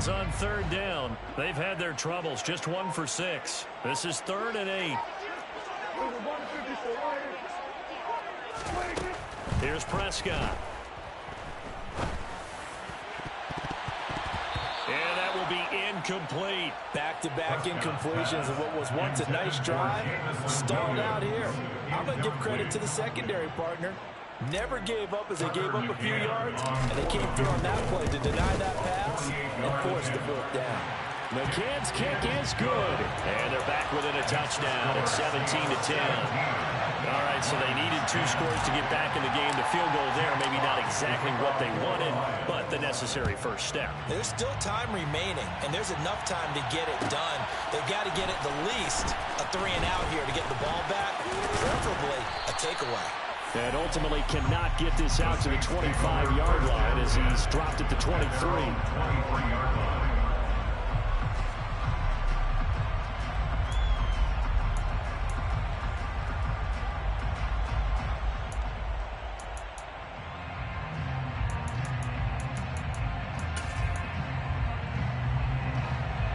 On third down. They've had their troubles. Just 1 for 6. This is 3rd and 8. Here's Prescott. And that will be incomplete.
Back-to-back incompletions of what was once a nice drive. Stalled out here. I'm going to give credit to the secondary partner. Never gave up as they gave up a few yards, and they came through on that play to deny that pass and force the fourth down.
McCann's kick is good. And they're back within a touchdown at 17-10. All right, so they needed 2 scores to get back in the game. The field goal there, maybe not exactly what they wanted, but the necessary first step.
There's still time remaining, and there's enough time to get it done. They've got to get at the least a 3-and-out here to get the ball back, preferably a takeaway.
And ultimately cannot get this out to the 25-yard line as he's dropped at the 23.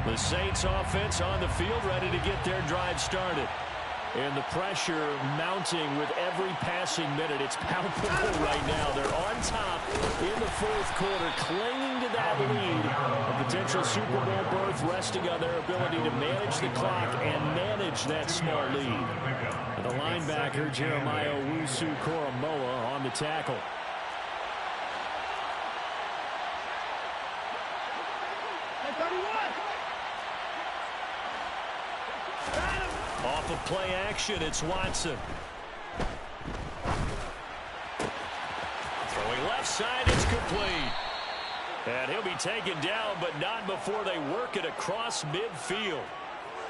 The Saints offense on the field ready to get their drive started. And the pressure mounting with every passing minute. It's palpable right now. They're on top in the fourth quarter, clinging to that lead. A potential Super Bowl berth resting on their ability to manage the clock and manage that small lead. And the linebacker, Jeremiah Owusu-Koramoah, on the tackle. Off of play action, it's Watson. Throwing left side, it's complete. And he'll be taken down, but not before they work it across midfield.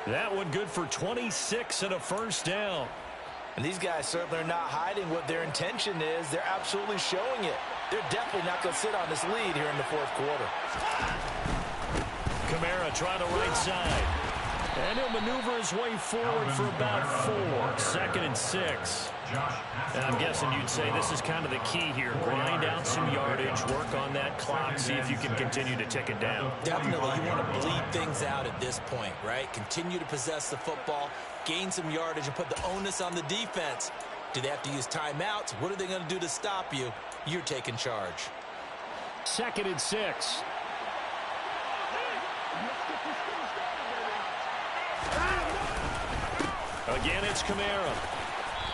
That one good for 26 and a first down.
And these guys certainly are not hiding what their intention is. They're absolutely showing it. They're definitely not going to sit on this lead here in the fourth quarter.
Kamara trying to right side. And he'll maneuver his way forward for about 4. 2nd and 6. And I'm guessing you'd say this is kind of the key here. Grind out some yardage, work on that clock, see if you can continue to tick it down.
Definitely, you want to bleed things out at this point, right? Continue to possess the football, gain some yardage, and put the onus on the defense. Do they have to use timeouts? What are they going to do to stop you? You're taking charge.
2nd and 6.
Again, it's Kamara.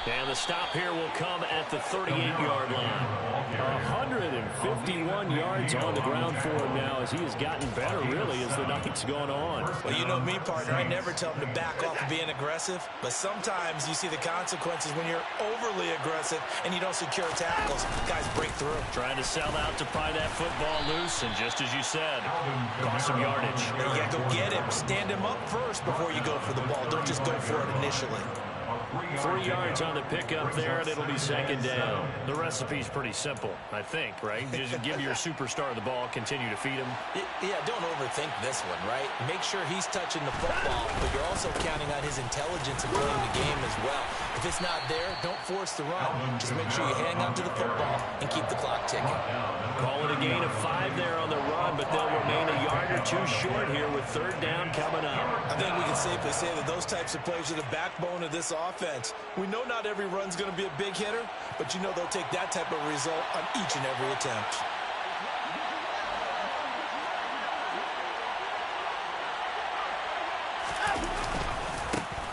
And the stop here will come at the 38-yard line.
151 yards on the ground for him now as he has gotten better, really, as the night's gone on.
Well, you know me, partner. I never tell him to back off of being aggressive. But sometimes you see the consequences when you're overly aggressive and you don't secure tackles. Guys break through.
Trying to sell out to pry that football loose, and just as you said, cost some yardage.
You got to go get him. Stand him up first before you go for the ball. Don't just go for it initially.
3 yards on the pickup there, and it'll be 2nd down. The recipe's pretty simple, I think, right? Just give your superstar the ball, continue to feed him.
Yeah, don't overthink this one, right? Make sure he's touching the football, but you're also counting on his intelligence in playing the game as well. If it's not there, don't force the run. Just make sure you hang on to the football and keep the clock ticking.
Call it a gain of 5 there on the run, but they'll remain a yard or 2 short here with 3rd down coming up.
I think we can safely say that those types of plays are the backbone of this offense. We know not every run's going to be a big hitter, but you know they'll take that type of result on each and every attempt.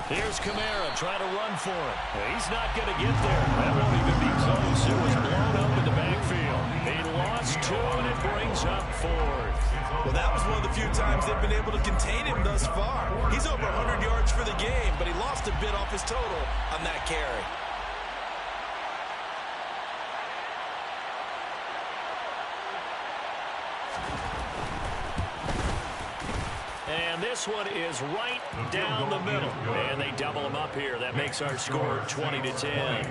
Here's Kamara trying to run for it. He's not going to get there. That won't even be close. It was blown up in the backfield. He lost 2, and it brings up 4th.
Well, that was one of the few times they've been able to contain him thus far. He's over 100 yards for the game, but he lost a bit off his total on that carry.
And this one is right down the middle. And they double them up here. That makes our score 20-10.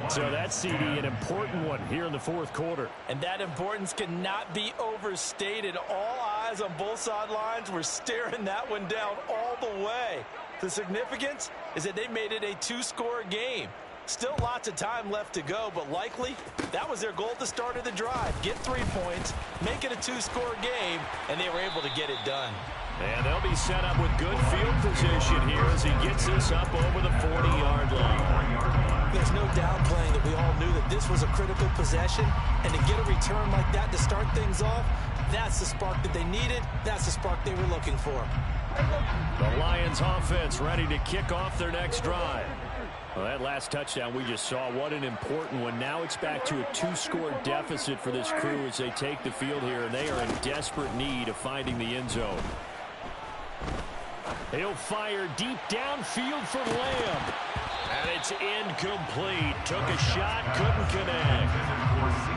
So that's, CD, an important one here in the fourth quarter.
And that importance cannot be overstated. All eyes on both sidelines were staring that one down all the way. The significance is that they made it a 2-score game. Still lots of time left to go, but likely that was their goal at the start of the drive. Get 3 points, make it a 2-score game, and they were able to get it done.
And they'll be set up with good field position here as he gets this up over the 40-yard line.
There's no downplaying that we all knew that this was a critical possession, and to get a return like that to start things off, that's the spark that they needed. That's the spark they were looking for.
The Lions offense ready to kick off their next drive.
Well, that last touchdown we just saw, what an important one. Now it's back to a 2-score deficit for this crew as they take the field here, and they are in desperate need of finding the end zone. He'll fire deep downfield for Lamb.
And it's incomplete. Took a shot, couldn't connect.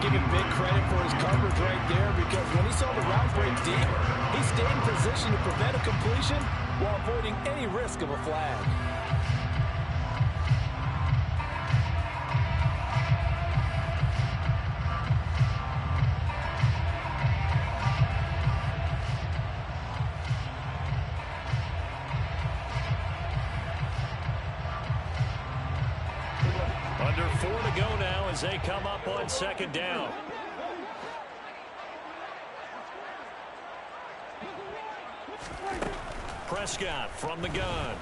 Give him big credit for his coverage right there, because when he saw the route break deep, he stayed in position to prevent a completion while avoiding any risk of a flag.
Under 4 to go now as they come up on 2nd down. Prescott from the gun.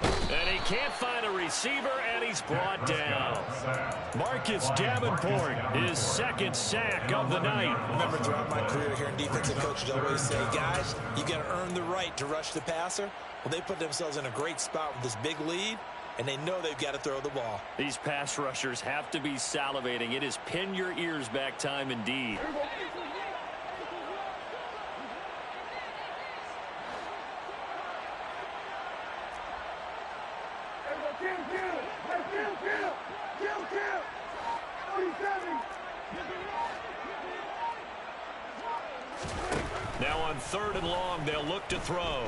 And he can't find a receiver, and he's brought down. Marcus Davenport, his 2nd sack of the night.
Remember, throughout my career here in defensive coaches always say, guys, you got to earn the right to rush the passer. Well, they put themselves in a great spot with this big lead, and they know they've got to throw the ball.
These pass rushers have to be salivating. It is pin your ears back time indeed. Now on 3rd and long, they'll look to throw.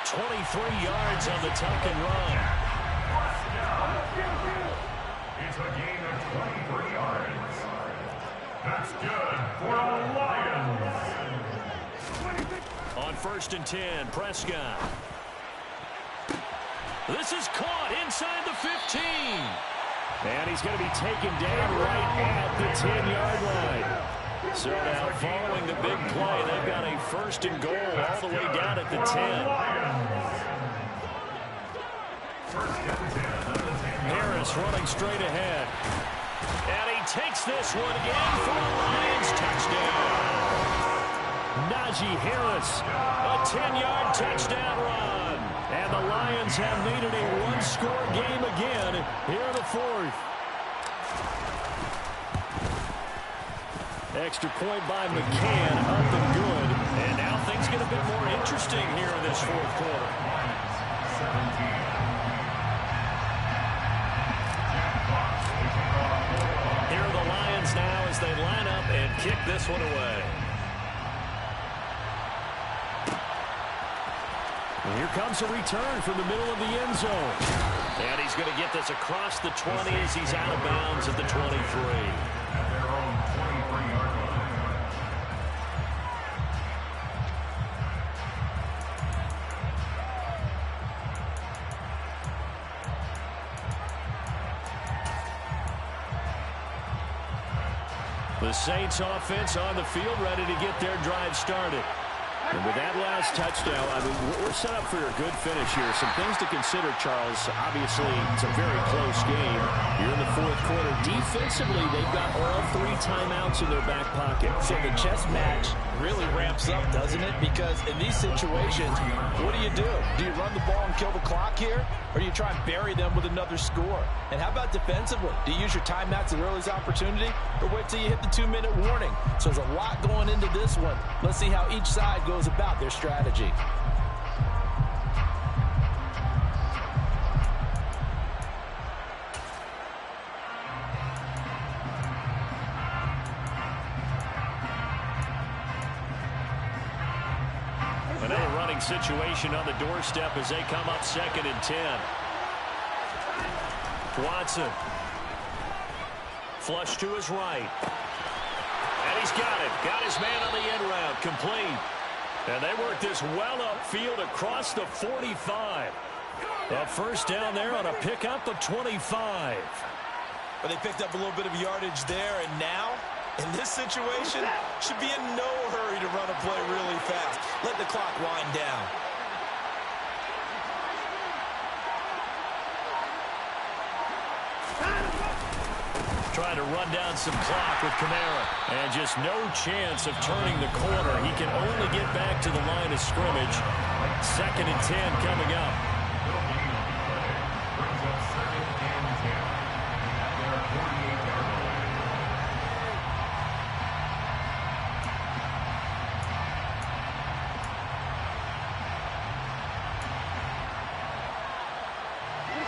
"23 yards on the tuck and run.
It's a gain of 23 yards. That's good for the Lions.
On 1st and 10, Prescott. This is caught inside the 15.
And he's going to be taken down right at the 10-yard line.
So now following the big play, they've got a 1st and goal all the way down at the 10. Harris running straight ahead. And he takes this one in for a Lions touchdown. Najee Harris, a 10-yard touchdown run. And the Lions have made it a one-score game again here in the 4th. Extra point by McCann, up and good. And now things get a bit more interesting here in this 4th quarter. Here are the Lions now as they line up and kick this one away.
And here comes a return from the middle of the end zone.
And he's going to get this across the 20 as he's out of bounds at the 23. The Saints offense on the field, ready to get their drive started.
And with that last touchdown, I mean, we're set up for a good finish here. Some things to consider, Charles. Obviously, it's a very close game. You're in the 4th quarter. Defensively, they've got all 3 timeouts in their back pocket.
So the chess match really ramps up, doesn't it? Because in these situations, what do? Do you run the ball and kill the clock here? Or do you try and bury them with another score? And how about defensively? Do you use your timeouts at the earliest opportunity? Or wait till you hit the 2-minute warning? So there's a lot going into this one. Let's see how each side goes about their strategy.
Another running situation on the doorstep as they come up 2nd and 10. Watson. Flush to his right. And he's got it. Got his man on the end route. Complete. And they work this well upfield across the 45. A 1st down there on a pickup of 25.
But they picked up a little bit of yardage there, and now, in this situation, should be in no hurry to run a play really fast. Let the clock wind down.
Trying to run down some clock with Kamara. And just no chance of turning the corner. He can only get back to the line of scrimmage. 2nd and 10 coming up.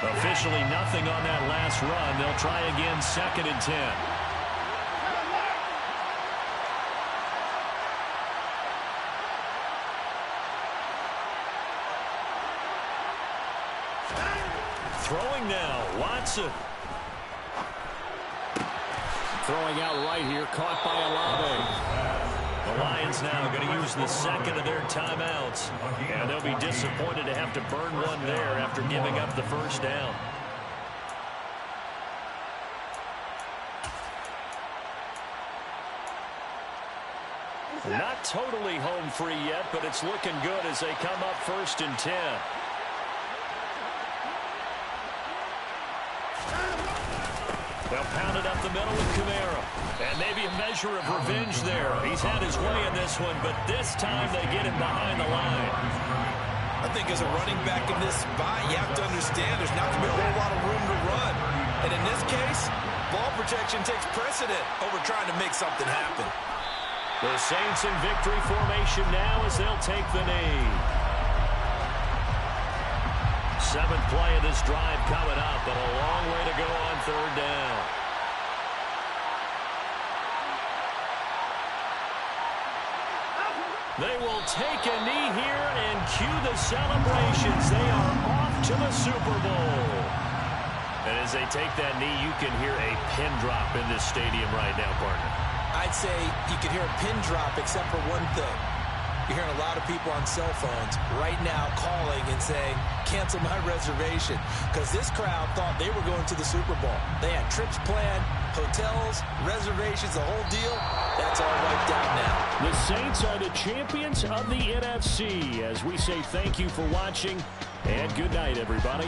Officially nothing on that last run. They'll try again 2nd and 10. Throwing now, Watson.
Throwing out right here, caught by Olave.
The Lions now going to use the 2nd of their timeouts. And they'll be disappointed to have to burn one there after giving up the 1st down. Not totally home free yet, but it's looking good as they come up 1st and 10. They'll pound it up the middle with Kamara. And maybe a measure of revenge there. He's had his way in this one, but this time they get him behind the line.
I think as a running back in this spot, you have to understand there's not going to be a whole lot of room to run. And in this case, ball protection takes precedent over trying to make something happen.
The Saints in victory formation now as they'll take the knee. Seventh play of this drive coming up, but a long way to go on third down. They will take a knee here and cue the celebrations. They are off to the Super Bowl. And as they take that knee, you can hear a pin drop in this stadium right now, partner.
I'd say you can hear a pin drop except for one thing. You're hearing a lot of people on cell phones right now calling and saying, cancel my reservation, because this crowd thought they were going to the Super Bowl. They had trips planned, hotels, reservations, the whole deal. That's all wiped out now.
The Saints are the champions of the NFC. As we say thank you for watching, and good night, everybody.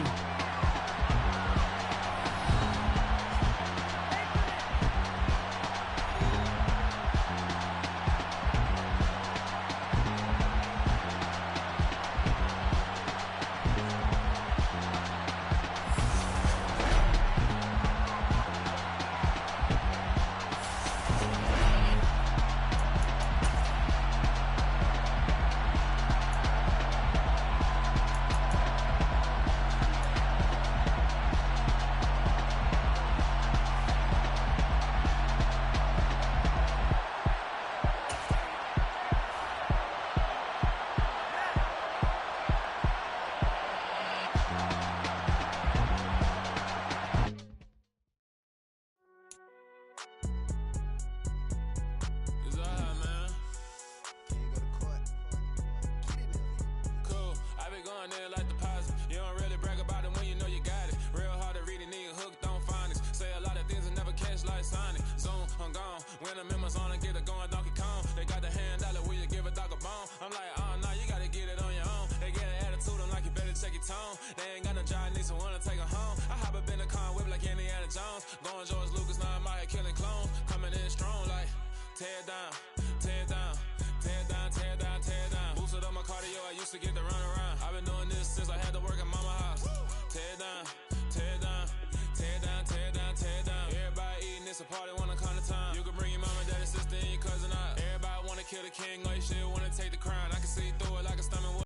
King